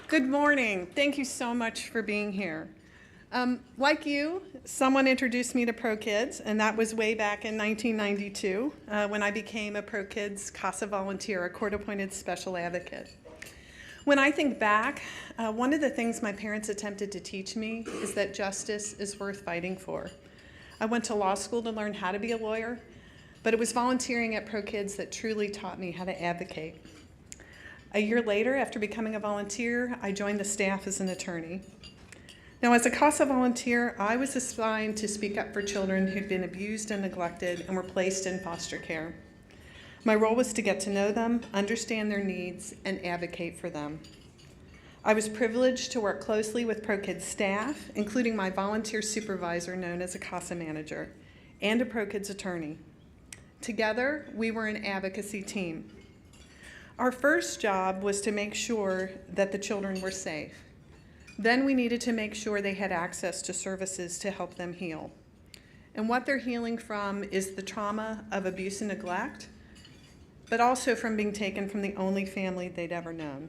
Good morning. Thank you so much for being here. Like you, someone introduced me to ProKids, and that was way back in 1992 when I became a ProKids CASA volunteer, a court-appointed special advocate. When I think back, one of the things my parents attempted to teach me is that justice is worth fighting for. I went to law school to learn how to be a lawyer, but it was volunteering at ProKids that truly taught me how to advocate. A year later, after becoming a volunteer, I joined the staff as an attorney. Now, as a CASA volunteer, I was assigned to speak up for children who'd been abused and neglected and were placed in foster care. My role was to get to know them, understand their needs, and advocate for them. I was privileged to work closely with ProKids staff, including my volunteer supervisor known as a CASA manager, and a ProKids attorney. Together, we were an advocacy team. Our first job was to make sure that the children were safe. Then we needed to make sure they had access to services to help them heal. And what they're healing from is the trauma of abuse and neglect, but also from being taken from the only family they'd ever known.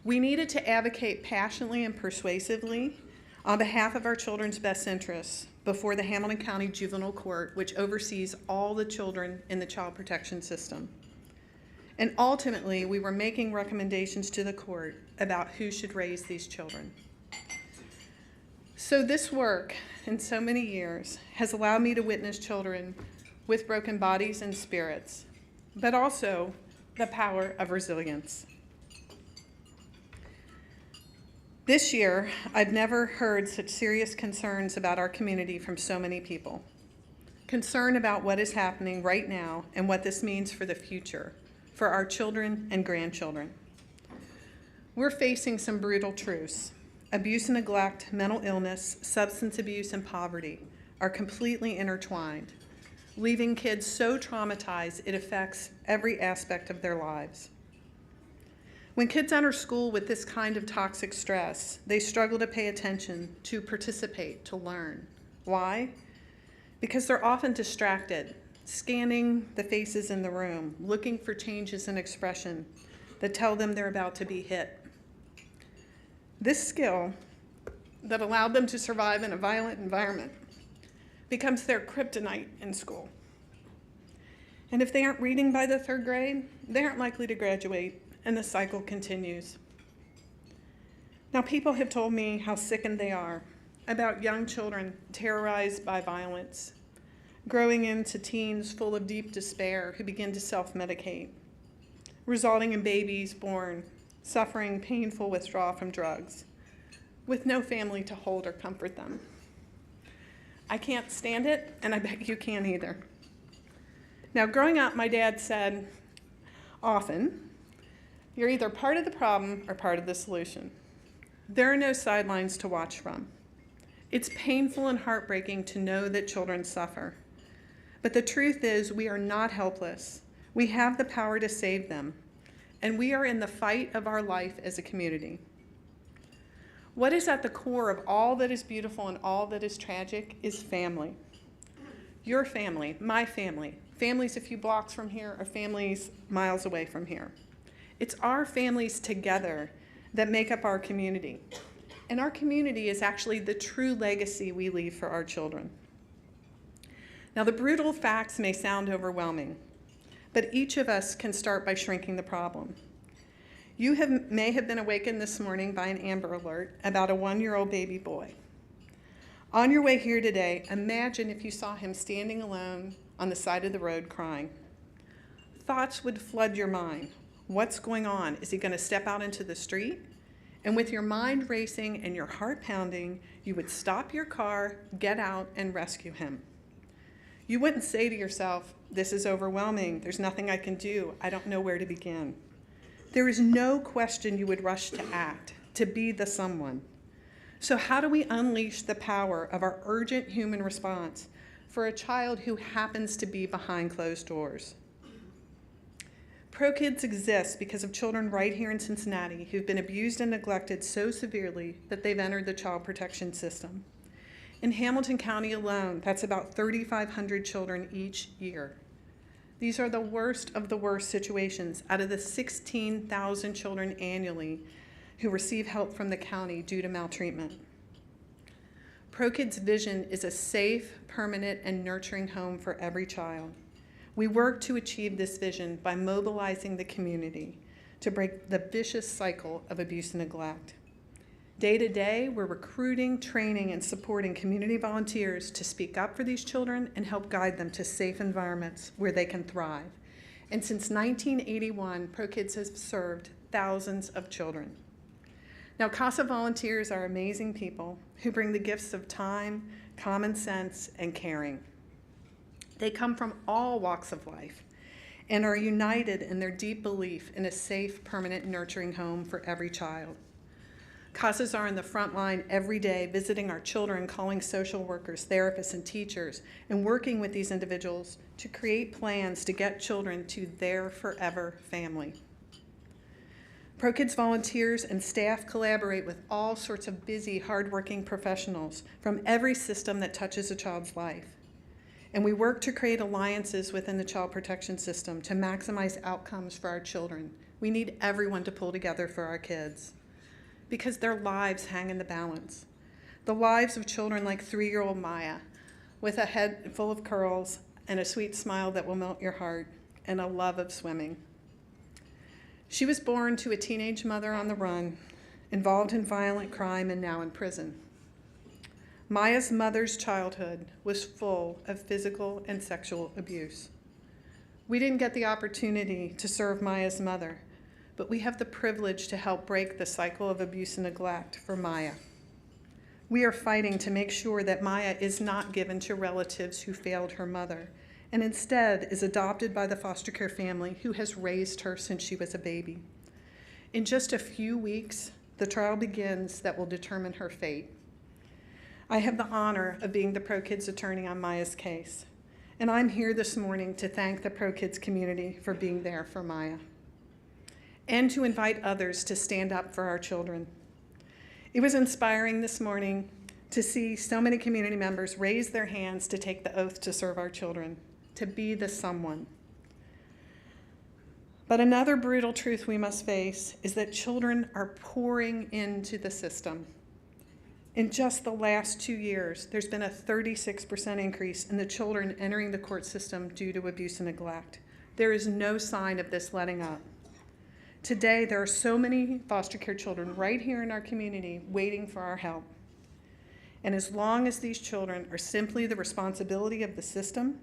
We needed to advocate passionately and persuasively on behalf of our children's best interests before the Hamilton County Juvenile Court, which oversees all the children in the child protection system. And ultimately, we were making recommendations to the court about who should raise these children. So this work, in so many years, has allowed me to witness children with broken bodies and spirits, but also the power of resilience. This year, I've never heard such serious concerns about our community from so many people. Concern about what is happening right now and what this means for the future, for our children and grandchildren. We're facing some brutal truths. Abuse and neglect, mental illness, substance abuse, and poverty are completely intertwined, leaving kids so traumatized it affects every aspect of their lives. When kids enter school with this kind of toxic stress, they struggle to pay attention, to participate, to learn. Why? Because they're often distracted, scanning the faces in the room, looking for changes in expression that tell them they're about to be hit. This skill that allowed them to survive in a violent environment becomes their kryptonite in school. And if they aren't reading by the 3rd grade, they aren't likely to graduate, and the cycle continues. Now, people have told me how sickened they are about young children terrorized by violence, growing into teens full of deep despair who begin to self-medicate, resulting in babies born suffering painful withdrawal from drugs, with no family to hold or comfort them. I can't stand it, and I bet you can't either. Now, growing up, my dad said often, "You're either part of the problem or part of the solution." There are no sidelines to watch from. It's painful and heartbreaking to know that children suffer. But the truth is, we are not helpless. We have the power to save them, and we are in the fight of our life as a community. What is at the core of all that is beautiful and all that is tragic is family. Your family, my family, families a few blocks from here, or families miles away from here. It's our families together that make up our community. And our community is actually the true legacy we leave for our children. Now, the brutal facts may sound overwhelming, but each of us can start by shrinking the problem. You may have been awakened this morning by an Amber Alert about a 1-year-old baby boy. On your way here today, imagine if you saw him standing alone on the side of the road crying. Thoughts would flood your mind. What's going on? Is he going to step out into the street? And with your mind racing and your heart pounding, you would stop your car, get out, and rescue him. You wouldn't say to yourself, "This is overwhelming. There's nothing I can do. I don't know where to begin." There is no question you would rush to act, to be the someone. So how do we unleash the power of our urgent human response for a child who happens to be behind closed doors? ProKids exists because of children right here in Cincinnati who've been abused and neglected so severely that they've entered the child protection system. In Hamilton County alone, that's about 3,500 children each year. These are the worst of the worst situations out of the 16,000 children annually who receive help from the county due to maltreatment. ProKids' vision is a safe, permanent, and nurturing home for every child. We work to achieve this vision by mobilizing the community to break the vicious cycle of abuse and neglect. Day to day, we're recruiting, training, and supporting community volunteers to speak up for these children and help guide them to safe environments where they can thrive. And since 1981, ProKids has served thousands of children. Now, CASA volunteers are amazing people who bring the gifts of time, common sense, and caring. They come from all walks of life and are united in their deep belief in a safe, permanent, nurturing home for every child. CASAs are in the front line every day, visiting our children, calling social workers, therapists, and teachers, and working with these individuals to create plans to get children to their forever family. ProKids volunteers and staff collaborate with all sorts of busy, hardworking professionals from every system that touches a child's life. And we work to create alliances within the child protection system to maximize outcomes for our children. We need everyone to pull together for our kids because their lives hang in the balance. The lives of children like 3-year-old Maya with a head full of curls and a sweet smile that will melt your heart and a love of swimming. She was born to a teenage mother on the run, involved in violent crime and now in prison. Maya's mother's childhood was full of physical and sexual abuse. We didn't get the opportunity to serve Maya's mother, but we have the privilege to help break the cycle of abuse and neglect for Maya. We are fighting to make sure that Maya is not given to relatives who failed her mother, and instead is adopted by the foster care family who has raised her since she was a baby. In just a few weeks, the trial begins that will determine her fate. I have the honor of being the ProKids attorney on Maya's case, and I'm here this morning to thank the ProKids community for being there for Maya, and to invite others to stand up for our children. It was inspiring this morning to see so many community members raise their hands to take the oath to serve our children, to be the someone. But another brutal truth we must face is that children are pouring into the system. In just the last 2 years, there's been a 36% increase in the children entering the court system due to abuse and neglect. There is no sign of this letting up. Today, there are so many foster care children right here in our community waiting for our help. And as long as these children are simply the responsibility of the system,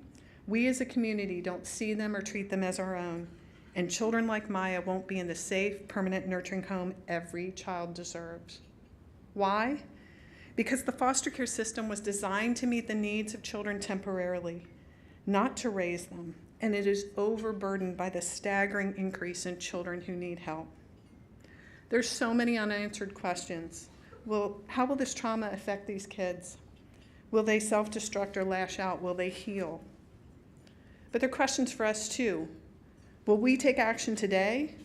we as a community don't see them or treat them as our own, and children like Maya won't be in the safe, permanent, nurturing home every child deserves. Why? Because the foster care system was designed to meet the needs of children temporarily, not to raise them, and it is overburdened by the staggering increase in children who need help. There's so many unanswered questions. How will this trauma affect these kids? Will they self-destruct or lash out? Will they heal? But there are questions for us too. Will we take action today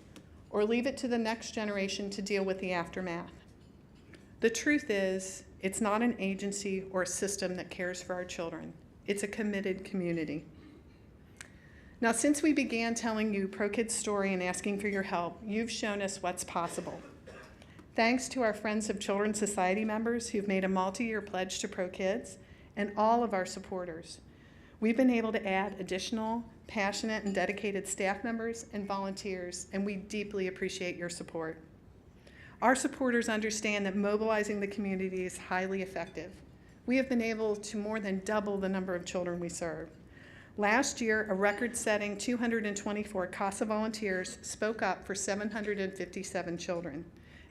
or leave it to the next generation to deal with the aftermath? The truth is, it's not an agency or a system that cares for our children. It's a committed community. Now, since we began telling you ProKids' story and asking for your help, you've shown us what's possible. Thanks to our Friends of Children's Society members who've made a multi-year pledge to ProKids and all of our supporters, we've been able to add additional passionate and dedicated staff members and volunteers, and we deeply appreciate your support. Our supporters understand that mobilizing the community is highly effective. We have been able to more than double the number of children we serve. Last year, a record-setting 224 CASA volunteers spoke up for 757 children.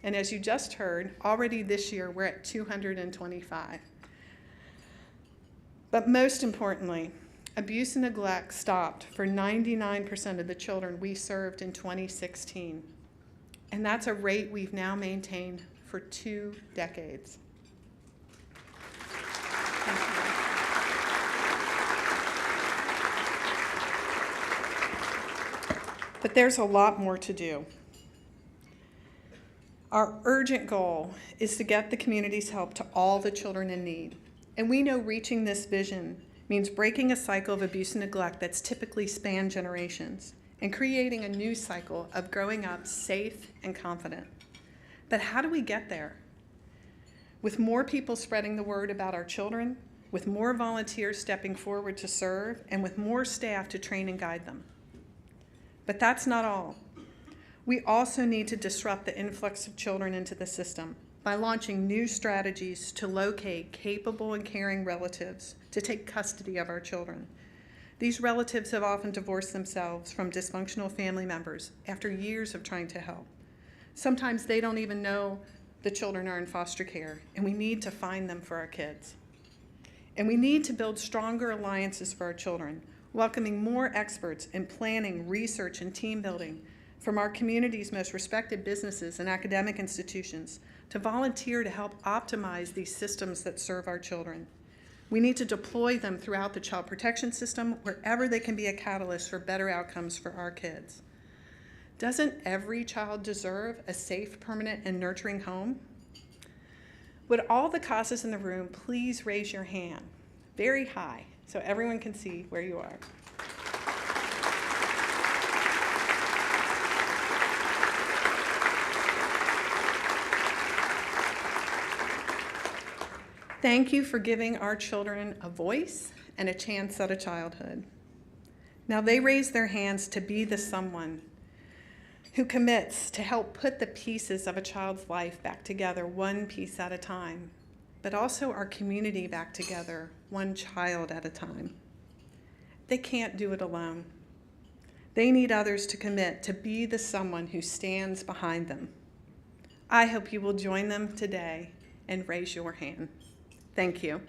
And as you just heard, already this year we're at 225. But most importantly, abuse and neglect stopped for 99% of the children we served in 2016. And that's a rate we've now maintained for 2 decades. Thank you. But there's a lot more to do. Our urgent goal is to get the community's help to all the children in need. And we know reaching this vision means breaking a cycle of abuse and neglect that's typically spanned generations and creating a new cycle of growing up safe and confident. But how do we get there? With more people spreading the word about our children, with more volunteers stepping forward to serve, and with more staff to train and guide them. But that's not all. We also need to disrupt the influx of children into the system by launching new strategies to locate capable and caring relatives to take custody of our children. These relatives have often divorced themselves from dysfunctional family members after years of trying to help. Sometimes they don't even know the children are in foster care, and we need to find them for our kids. And we need to build stronger alliances for our children, welcoming more experts in planning, research, and team building from our community's most respected businesses and academic institutions to volunteer to help optimize these systems that serve our children. We need to deploy them throughout the child protection system wherever they can be a catalyst for better outcomes for our kids. Doesn't every child deserve a safe, permanent, and nurturing home? Would all the CASAs in the room please raise your hand very high so everyone can see where you are? Thank you for giving our children a voice and a chance at a childhood. Now they raise their hands to be the someone who commits to help put the pieces of a child's life back together one piece at a time, but also our community back together one child at a time. They can't do it alone. They need others to commit to be the someone who stands behind them. I hope you will join them today and raise your hand. Thank you.